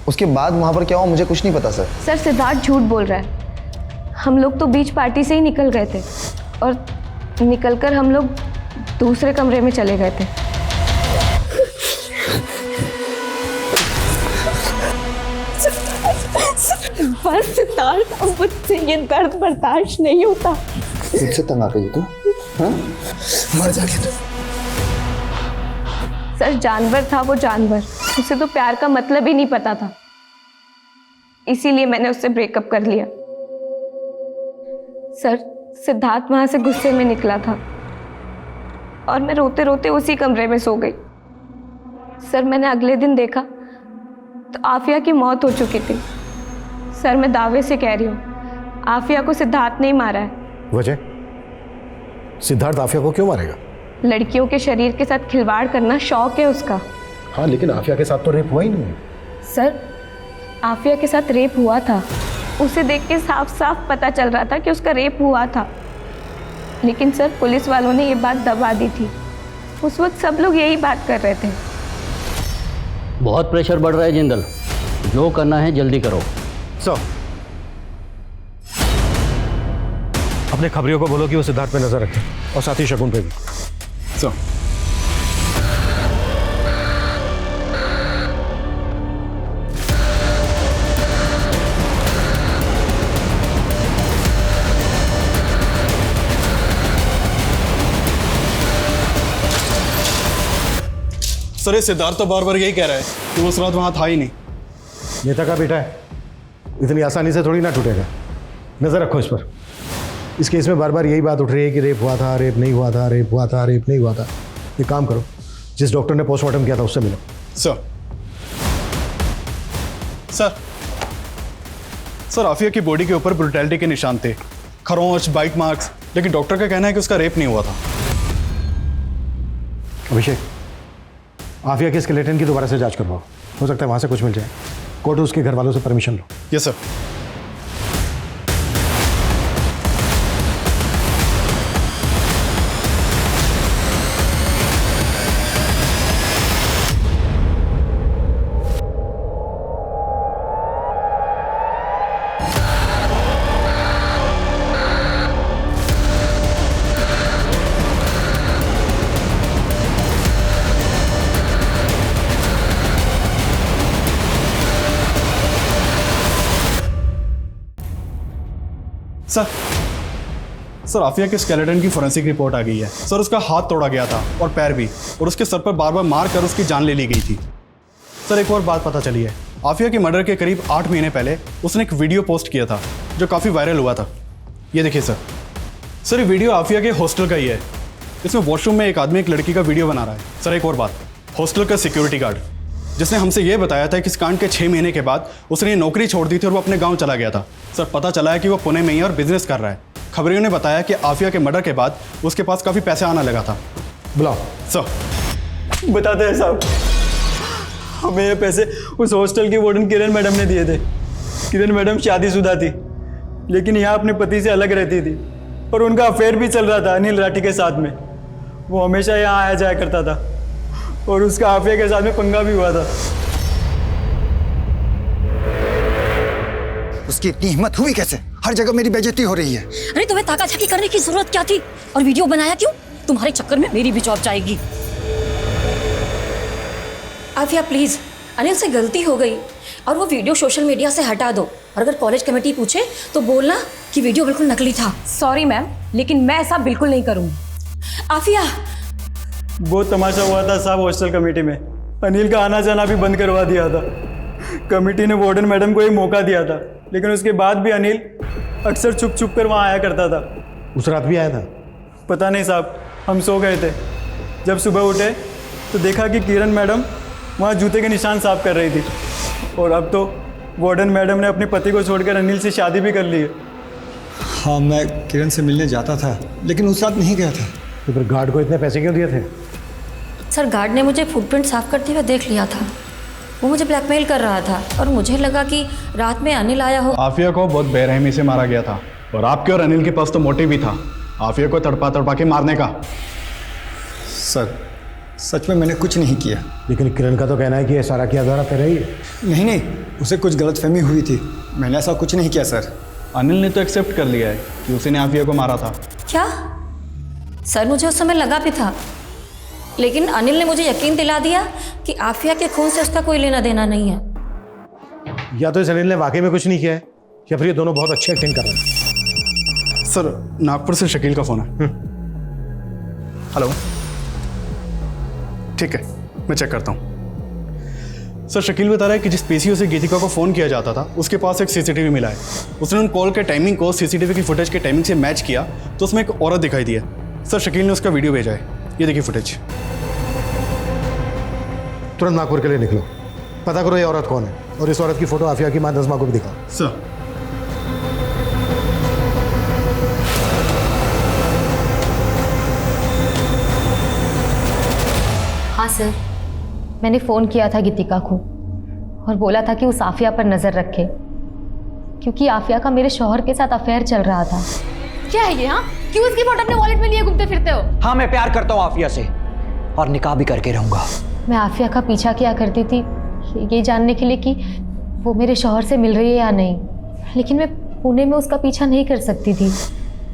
S: उसके बाद वहाँ पर क्या हुआ मुझे कुछ नहीं पता सर।
C: सर सिद्धार्थ झूठ बोल रहा है। हम लोग तो बीच पार्टी से ही निकल गए थे और निकलकर हम लोग दूसरे कमरे में चले गए थे।
R: बस सिद्धार्थ, अब मुझसे ये दर्द बर्दाश्त नहीं होता।
S: मुझसे तंग आ गई तू?
N: हाँ? मर जाके तो।
C: सर जानवर था वो जानवर, उसे तो प्यार का मतलब ही नहीं पता था, इसीलिए मैंने उससे ब्रेकअप कर लिया। सर सिद्धार्थ वहां से गुस्से में निकला था और मैं रोते रोते उसी कमरे में सो गई। सर मैंने अगले दिन देखा तो आफिया की मौत हो चुकी थी। सर मैं दावे से कह रही हूँ, आफिया को सिद्धार्थ नहीं मारा है।
N: वजह? सिद्धार्थ आफिया को क्यों मारेगा?
C: लड़कियों के शरीर के साथ खिलवाड़ करना शौक है उसका।
N: हाँ लेकिन आफिया के साथ तो रेप हुआ ही नहीं।
C: सर आफिया के साथ रेप हुआ था, उसे देख के साफ साफ पता चल रहा था कि उसका रेप हुआ था, लेकिन सर पुलिस वालों ने ये बात दबा दी थी। उस वक्त सब लोग यही बात कर रहे थे।
F: बहुत प्रेशर बढ़ रहा है जिंदल, जो करना है जल्दी करो।
N: सर अपने खबरियों को बोलो कि वो सिद्धार्थ पे नजर रखें और साथ ही शगुन पे भी।
O: सर सर ये सिद्धार्थ तो बार बार यही कह रहा है कि वो उस रात वहां था ही नहीं।
N: नेता का बेटा है, इतनी आसानी से थोड़ी ना टूटेगा। नजर रखो इस पर। इस केस में बार बार यही बात उठ रही है कि रेप हुआ था, रेप नहीं हुआ था, रेप हुआ था, रेप नहीं हुआ था। एक काम करो, जिस डॉक्टर ने पोस्टमार्टम किया था उससे मिलो।
O: सर सर सर आफिया की बॉडी के ऊपर ब्रुटैलिटी के निशान थे, खरोंच, बाइट मार्क्स, लेकिन डॉक्टर का कहना है कि उसका रेप नहीं हुआ था।
N: अभिषेक, आफिया के स्केलेटन की दोबारा से जांच करवाओ, हो सकता है वहां से कुछ मिल जाए। कोर्ट उसके घर वालों से परमिशन लो।
O: Yes sir. Sir sir Afiya के स्केलेटन की फोरेंसिक रिपोर्ट आ गई है। सर उसका हाथ तोड़ा गया था और पैर भी, और उसके सर पर बार बार मार कर उसकी जान ले ली गई थी। सर एक और बात पता चली है, आफिया के मर्डर के करीब 8 महीने पहले उसने एक वीडियो पोस्ट किया था जो काफ़ी वायरल हुआ था। ये देखिए सर। सर ये वीडियो आफिया के हॉस्टल का ही है। इसमें वॉशरूम में एक आदमी एक लड़की का वीडियो बना रहा है। सर एक और बात, हॉस्टल का सिक्योरिटी गार्ड जिसने हमसे ये बताया था कि इस कांड के 6 महीने के बाद उसने ये नौकरी छोड़ दी थी और वो अपने गाँव चला गया था। सर पता चला है कि वो पुणे में ही और बिजनेस कर रहा है। खबरियों ने बताया कि आफिया के मर्डर के बाद उसके पास काफ़ी पैसे आना लगा था।
N: बुलाओ।
O: सर
T: बताते हैं साहब, हमें ये पैसे उस हॉस्टल की वार्डन किरण मैडम ने दिए थे। किरण मैडम शादीशुदा थी, लेकिन यहाँ अपने पति से अलग रहती थी और उनका अफेयर भी चल रहा था अनिल राठी के साथ में। वो हमेशा यहाँ आया जाया करता था और उसका आफिया के साथ में पंगा भी हुआ था।
U: उसकी इतनी हिम्मत हुई कैसे? हर जगह मेरी बेइज्जती हो रही है।
K: अरे तुम्हें ताकाझाकी करने की जरूरत क्या थी? और वीडियो बनाया क्यों? तुम्हारे चक्कर में मेरी भी जॉब जाएगी। आफिया प्लीज, अनिल से गलती हो गई और वो वीडियो सोशल मीडिया से हटा दो। और अगर कॉलेज कमेटी पूछे तो बोलना कि वीडियो बिल्कुल नकली था।
D: सॉरी मैम, लेकिन मैं ऐसा बिल्कुल नहीं करूंगी।
K: आफिया,
T: बहुत तमाशा हुआ था साहब हॉस्टल कमेटी में। अनिल का आना जाना भी बंद करवा दिया था। कमेटी ने वार्डन मैडम को एक मौका दिया था, लेकिन उसके बाद भी अनिल अक्सर छुप छुप कर वहाँ आया करता था।
N: उस रात भी आया था?
T: पता नहीं साहब, हम सो गए थे। जब सुबह उठे तो देखा कि किरण मैडम वहाँ जूते के निशान साफ कर रही थी। और अब तो वार्डन मैडम ने अपने पति को छोड़कर अनिल से शादी भी कर ली है।
Q: हाँ, मैं किरण से मिलने जाता था, लेकिन उस रात नहीं गया था।
N: तो फिर गार्ड को इतने पैसे क्यों दिए थे?
K: सर गार्ड ने मुझे फुटप्रिंट साफ करते हुए देख लिया था। वो मुझे ब्लैकमेल कर रहा था और मुझे लगा कि रात में अनिल आया हो।
O: आफिया को बहुत बेरहमी से मारा गया था और आपके और अनिल के पास तो मोटिव भी था आफिया को तड़पा तड़पा के मारने का।
Q: सर सच में मैंने कुछ नहीं किया।
N: लेकिन किरण का तो कहना है कि ये सारा की आधार तेरा ही है।
Q: नहीं नहीं, उसे कुछ गलतफहमी हुई थी। मैंने ऐसा कुछ नहीं किया सर।
O: अनिल ने तो एक्सेप्ट कर लिया है कि उसने आफिया को मारा था।
K: क्या? सर मुझे उस समय लगा भी था, लेकिन अनिल ने मुझे यकीन दिला दिया कि आफिया के खून से उसका कोई लेना देना नहीं है।
N: या तो इस अनिल ने वाकई में कुछ नहीं किया है, या फिर ये दोनों बहुत अच्छी एक्टिंग कर रहे हैं।
O: सर नागपुर से शकील का फोन है। हेलो, ठीक है, मैं चेक करता हूँ। सर, शकील बता रहा है कि जिस पीसीओ से गीतिका को फ़ोन किया जाता था उसके पास एक सीसीटीवी मिला है। उसने उन कॉल के टाइमिंग को सीसीटीवी की फुटेज के टाइमिंग से मैच किया तो उसमें एक औरत दिखाई दी है। सर, शकील ने उसका वीडियो भेजा है, ये देखिए फुटेज।
N: तुरंत नागपुर के लिए निकलो, पता करो ये औरत कौन है और इस औरत की फ़ोटो आफिया की माँ नज़मा को भी दिखाओ।
O: सर।
C: हाँ सर, मैंने फ़ोन किया था गीतिका को और बोला था कि उस आफिया पर नज़र रखे, क्योंकि आफिया का मेरे शौहर के साथ अफेयर चल रहा था।
I: क्या है ये? हाँ, क्यों इसकी फोटो अपने वॉलेट में लिए घूमते फिरते हो?
M: हाँ, मैं प्यार करता हूँ आफिया से और निकाह भी करके रहूंगा।
C: मैं आफिया का पीछा किया करती थी ये जानने के लिए कि वो मेरे शौहर से मिल रही है या नहीं, लेकिन मैं पुणे में उसका पीछा नहीं कर सकती थी,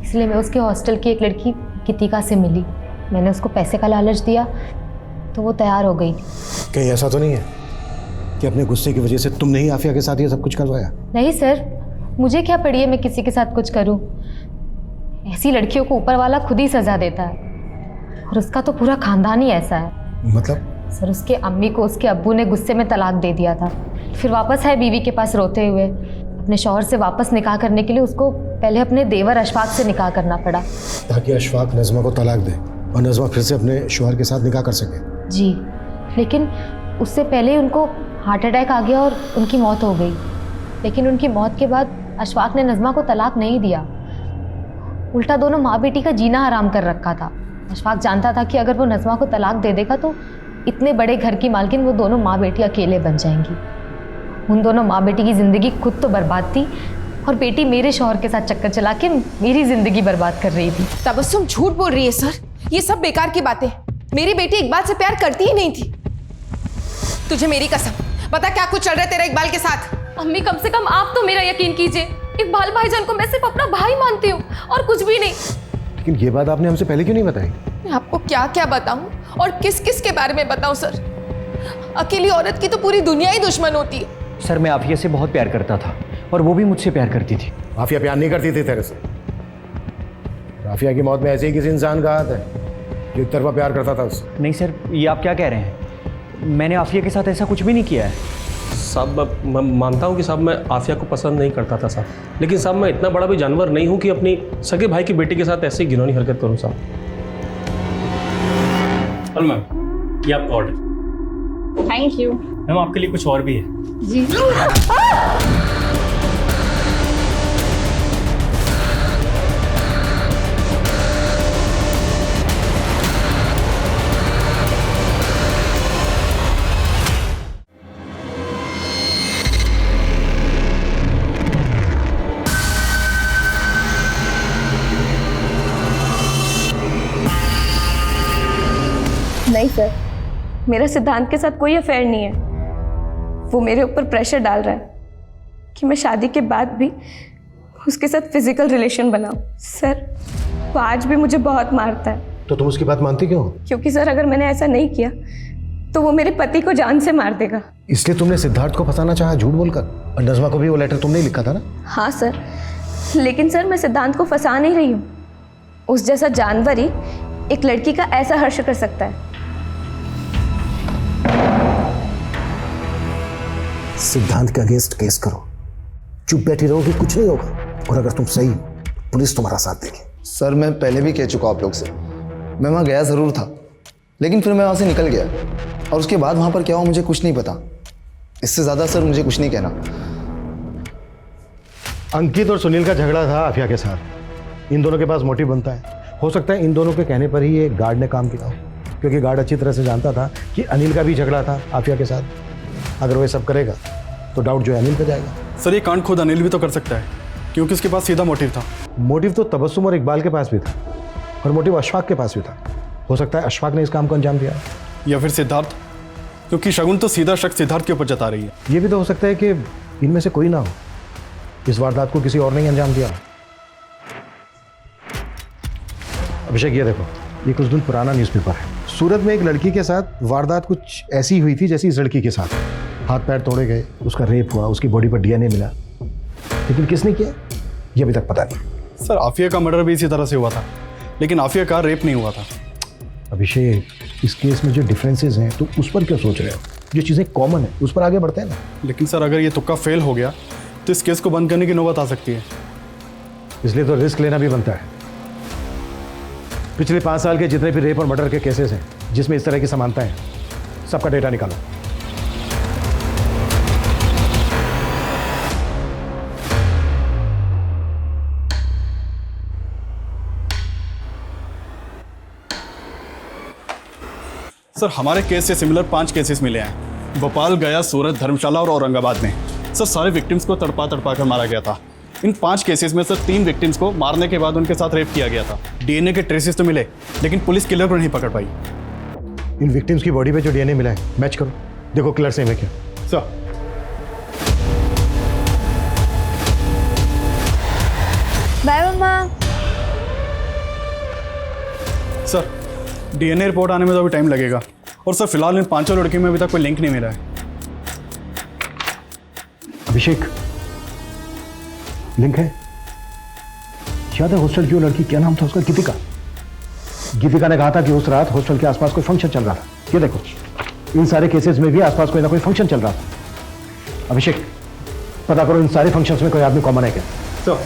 C: इसलिए मैं उसके हॉस्टल की एक लड़की गीतिका से मिली। मैंने उसको पैसे का लालच दिया तो वो तैयार हो गई।
N: कहीं ऐसा तो नहीं है कि अपने गुस्से की वजह से तुमने ही आफिया के साथ ये सब कुछ करवाया?
C: नहीं सर, मुझे क्या पड़ी है मैं किसी के साथ कुछ करूं। ऐसी लड़कियों को ऊपर वाला खुद ही सजा देता है और उसका तो पूरा खानदान ही ऐसा है।
N: मतलब?
C: सर, उसके अम्मी को उसके अब्बू ने गुस्से में तलाक दे दिया था, फिर वापस आए बीवी के पास रोते हुए। अपने शौहर से वापस निकाह करने के लिए उसको पहले अपने देवर अशफाक से निकाह करना पड़ा,
N: ताकि अशफाक नज़मा को तलाक दे और नज़मा फिर से अपने शौहर के साथ निकाह कर सके।
C: जी, लेकिन उससे पहले ही उनको हार्ट अटैक आ गया और उनकी मौत हो गई। लेकिन उनकी मौत के बाद अशफाक ने नज़मा को तलाक नहीं दिया, उल्टा दोनों माँ बेटी का जीना हराम कर रखा था। अशफाक जानता था कि अगर वो नज़मा को तलाक दे देगा तो इतने बड़े घर की मालकिन वो दोनों माँ बेटी अकेले बन जाएंगी। उन दोनों माँ बेटी की ज़िंदगी खुद तो बर्बाद थी और बेटी मेरे शौहर के साथ चक्कर चला के मेरी ज़िंदगी बर्बाद कर रही थी।
R: तबस्सुम झूठ बोल रही है सर, ये सब बेकार की बातें। मेरी बेटी इकबाल से प्यार करती ही नहीं थी। तुझे मेरी कसम, पता क्या कुछ चल रहा है तेरा इकबाल के साथ?
I: अम्मी, कम से कम आप तो मेरा यकीन कीजिए। इकबाल भाईजान को मैं सिर्फ अपना भाई मानती हूँ और कुछ भी नहीं।
N: लेकिन ये बात आपने हमसे पहले क्यों नहीं बताई?
R: मैं आपको क्या क्या बताऊं और किस किस के बारे में बताऊं सर? अकेली औरत की तो पूरी दुनिया ही दुश्मन होती है।
F: सर, मैं आफिया से बहुत प्यार करता था और वो भी मुझसे प्यार करती थी।
N: आफिया प्यार नहीं करती थी तेरे से। आफिया की मौत में ऐसे ही किसी इंसान का हाथ है जो एक तरफा प्यार करता था उससे।
F: नहीं सर, ये आप क्या कह रहे हैं? मैंने आफिया के साथ ऐसा कुछ भी नहीं किया है।
E: साहब, मैं मानता हूँ कि साहब मैं आफिया को पसंद नहीं करता था साहब, लेकिन साहब मैं इतना बड़ा भी जानवर नहीं हूँ कि अपनी सगे भाई की बेटी के साथ ऐसी घिनौनी हरकत करूँ साहब। हेलो मैम, ये आपका ऑर्डर।
H: थैंक यू
E: मैम, आपके लिए कुछ और भी है।
H: जी।
C: नहीं सर, मेरा सिद्धांत के साथ कोई अफेयर नहीं है। वो मेरे ऊपर प्रेशर डाल रहा है कि मैं शादी के बाद भी उसके साथ फिजिकल रिलेशन बनाऊं। सर, वो आज भी मुझे बहुत मारता है।
N: तो तुम उसकी बात मानती क्यों?
C: क्योंकि सर, अगर मैंने ऐसा नहीं किया तो वो मेरे पति को जान से मार देगा।
N: इसलिए तुमने सिद्धार्थ को फंसाना चाहा झूठ बोलकर, और नज़मा को भी वो लेटर तुमने ही लिखा था ना?
C: हाँ सर, लेकिन सर मैं सिद्धांत को फंसा नहीं रही हूँ। उस जैसा जानवर ही एक लड़की का ऐसा हर्ष कर सकता है।
N: सिद्धांत के अगेंस्ट केस करो, चुप बैठी रहोगी, कुछ नहीं होगा। और अगर तुम सही, पुलिस तुम्हारा साथ देगी।
S: सर, मैं पहले भी कह चुका आप लोग से, मैं वहाँ गया ज़रूर था, लेकिन फिर मैं वहाँ से निकल गया और उसके बाद वहाँ पर क्या हुआ मुझे कुछ नहीं पता। इससे ज़्यादा सर मुझे कुछ नहीं कहना।
N: अंकित और सुनील का झगड़ा था आफिया के साथ। इन दोनों के पास मोटिव बनता है। हो सकता है इन दोनों के कहने पर ही ये गार्ड ने काम किया हो, क्योंकि गार्ड अच्छी तरह से जानता था कि अनिल का भी झगड़ा था आफिया के साथ। अगर वो ये सब करेगा तो डाउट जो है अनिल पे जाएगा।
O: सर, ये कांड खुद अनिल भी तो कर सकता है, क्योंकि उसके पास सीधा मोटिव था।
N: मोटिव तो तबस्सुम और इकबाल के पास भी था, और मोटिव अशफाक के पास भी था। हो सकता है अशफाक ने इस काम को अंजाम दिया,
O: या फिर सिद्धार्थ, क्योंकि शगुन तो सीधा शक सिद्धार्थ के ऊपर जता रही है।
N: ये भी तो हो सकता है कि इनमें से कोई ना हो, इस वारदात को किसी और ने अंजाम दिया। अभिषेक, ये देखो, ये कुछ दिन पुराना न्यूज़पेपर है। सूरत में एक लड़की के साथ वारदात कुछ ऐसी हुई थी जैसी इस लड़की के साथ। हाथ पैर तोड़े गए, उसका रेप हुआ, उसकी बॉडी पर डीएनए मिला, लेकिन किसने किया ये अभी तक पता नहीं।
O: सर, आफिया का मर्डर भी इसी तरह से हुआ था, लेकिन आफिया का रेप नहीं हुआ था।
N: अभिषेक, इस केस में जो डिफरेंसेस हैं तो उस पर क्यों सोच रहे हो? जो चीज़ें कॉमन है उस पर आगे बढ़ते हैं ना।
O: लेकिन सर अगर ये तुक्का फेल हो गया तो इस केस को बंद करने की नौबत आ सकती है।
N: इसलिए तो रिस्क लेना भी बनता है। पिछले 5 साल के जितने भी रेप और मर्डर के केसेस हैं जिसमें इस तरह की समानताएं हैं, सबका डेटा निकालो।
O: सर हमारे केस से सिमिलर 5 केसेस मिले हैं, भोपाल, गया, सूरत, धर्मशाला और औरंगाबाद में। सर सारे विक्टिम्स को तड़पा कर मारा गया था। इन 5 केसेस में सर 3 विक्टिम्स को मारने के बाद उनके साथ रेप किया गया था। डीएनए के ट्रेसेस तो मिले लेकिन पुलिस किलर को नहीं पकड़ पाई।
N: इन विक्टिम्स की बॉडी पे जो डीएनए मिला है मैच करो, देखो किलर सेम है क्या।
O: सर
C: बाय मम्मा।
O: सर डीएनए रिपोर्ट आने में तो अभी टाइम लगेगा और सर फिलहाल इन 5 लड़कियों में अभी तक कोई लिंक नहीं मिला है।
N: अभिषेक, लिंक है? याद है हॉस्टल की वो लड़की, क्या नाम था उसका? गीतिका। गीतिका ने कहा था कि उस रात हॉस्टल के आसपास कोई फंक्शन चल रहा था। ये देखो, इन सारे केसेस में भी आसपास कोई ना कोई फंक्शन चल रहा था। अभिषेक, पता करो इन सारे फंक्शंस में कोई आदमी कॉमन है क्या।
O: तो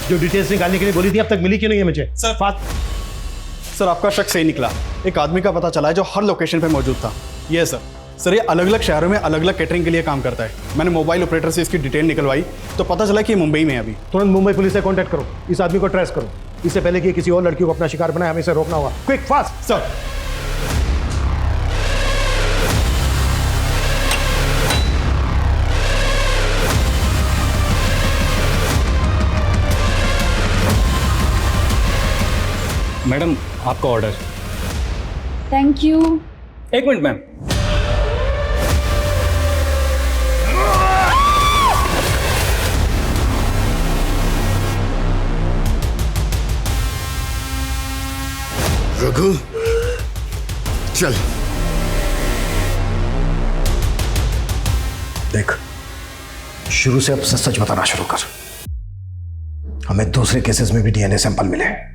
N: जो डिटेल्स निकालने के लिए बोली थी अब तक मिली क्यों नहीं है मुझे?
O: सर आपका शक सही निकला। एक आदमी का पता चला है जो हर लोकेशन पे मौजूद था। ये सर ये अलग अलग शहरों में अलग अलग कैटरिंग के लिए काम करता है। मैंने मोबाइल ऑपरेटर से इसकी डिटेल निकलवाई तो पता चला कि ये मुंबई में है अभी।
N: तुरंत मुंबई पुलिस से कांटेक्ट करो, इस आदमी को ट्रेस करो। इससे पहले कि किसी और लड़की को अपना शिकार बनाए, हमें इसे रोकना होगा। Quick, fast.
O: सर
T: मैडम आपका order.
H: Thank you.
T: 1 minute ma'am.
U: Raghu चल।
N: देख, शुरू से अब सच सच बताना शुरू कर। हमें दूसरे केसेस में भी डीएनए सैंपल मिले हैं।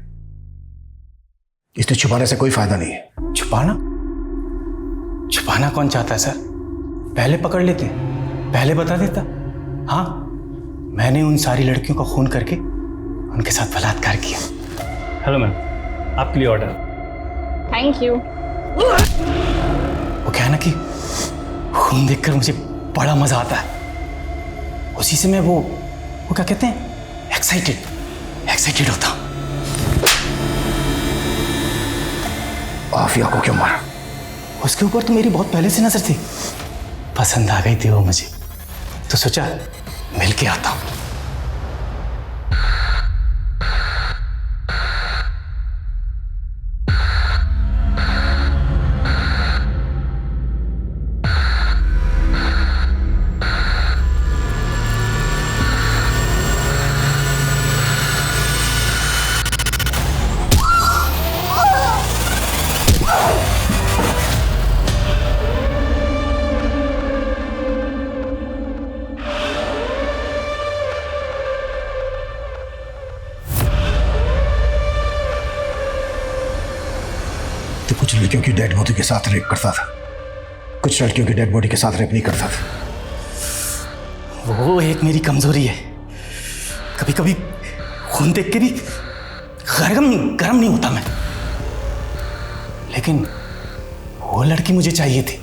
N: इसे छुपाने से कोई फायदा नहीं है।
T: छुपाना? छुपाना कौन चाहता है सर? पहले पकड़ लेते, पहले बता देता। हाँ, मैंने उन सारी लड़कियों का खून करके उनके साथ बलात्कार किया। हेलो मैम, आपके लिए ऑर्डर।
H: Thank you.
T: वो क्या है ना कि खून देखकर मुझे बड़ा मजा आता है। उसी से मैं वो क्या कहते हैं, एक्साइटेड होता हूं।
N: आफिया को क्यों मारा?
T: उसके ऊपर तो मेरी बहुत पहले से नजर थी, पसंद आ गई थी वो मुझे, तो सोचा मिल के आता हूं।
N: तो कुछ लड़कियों की डेड बॉडी के साथ रेप करता था, कुछ लड़कियों की डेड बॉडी के साथ रेप नहीं करता था।
T: वो एक मेरी कमजोरी है। कभी कभी खून देख के भी गरम नहीं होता मैं। लेकिन वो लड़की मुझे चाहिए थी,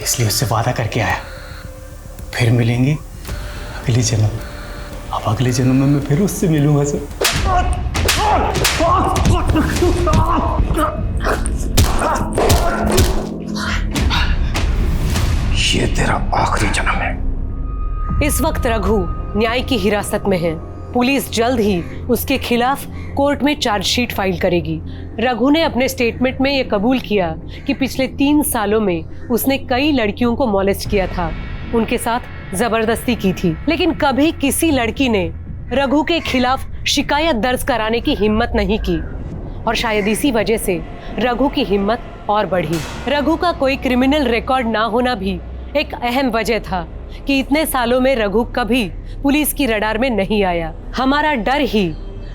T: इसलिए उससे वादा करके आया, फिर मिलेंगे अगले जन्म। अब अगले जन्म में मैं फिर उससे मिलूंगा सर।
N: ये तेरा आखिरी जन्म है।
B: इस वक्त रघु न्याय की हिरासत में है। पुलिस जल्द ही उसके खिलाफ कोर्ट में चार्जशीट फाइल करेगी। रघु ने अपने स्टेटमेंट में यह कबूल किया कि पिछले 3 सालों में उसने कई लड़कियों को मॉलेस्ट किया था, उनके साथ जबरदस्ती की थी, लेकिन कभी किसी लड़की ने रघु के खिलाफ शिकायत दर्ज कराने की हिम्मत नहीं की और शायद इसी वजह से रघु की हिम्मत और बढ़ी। रघु का कोई क्रिमिनल रिकॉर्ड ना होना भी एक अहम वजह था, कि इतने सालों में रघु कभी पुलिस की रडार में नहीं आया। हमारा डर ही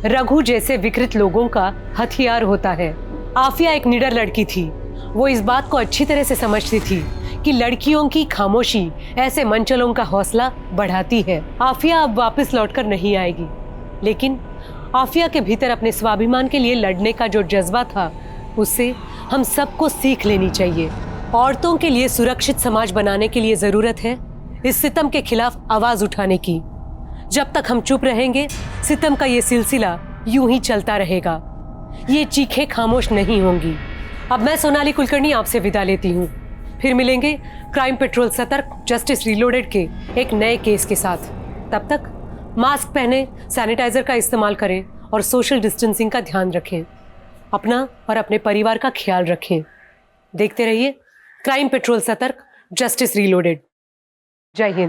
B: रघु जैसे विकृत लोगों का हथियार होता है। आफिया एक निडर लड़की थी। वो इस बात को अच्छी तरह से समझती थी कि लड़कियों की खामोशी ऐसे मनचलों का हौसला बढ़ाती है। आफिया अब वापस लौटकर नहीं आएगी, लेकिन आफिया के भीतर अपने स्वाभिमान के लिए लड़ने का जो जज्बा था, उससे हम सबको सीख लेनी चाहिए। औरतों के लिए सुरक्षित समाज बनाने के लिए जरूरत है इस सितम के खिलाफ आवाज उठाने की। जब तक हम चुप रहेंगे, सितम का ये सिलसिला यूं ही चलता रहेगा। ये चीखें खामोश नहीं होंगी। अब मैं सोनाली कुलकर्णी आपसे विदा लेती हूँ। फिर मिलेंगे क्राइम पेट्रोल सतर्क जस्टिस रीलोडेड के एक नए केस के साथ। तब तक मास्क पहने, सैनिटाइजर का इस्तेमाल करें और सोशल डिस्टेंसिंग का ध्यान रखें। अपना और अपने परिवार का ख्याल रखें। देखते रहिए क्राइम पेट्रोल सतर्क जस्टिस रीलोडेड। जय हिंद।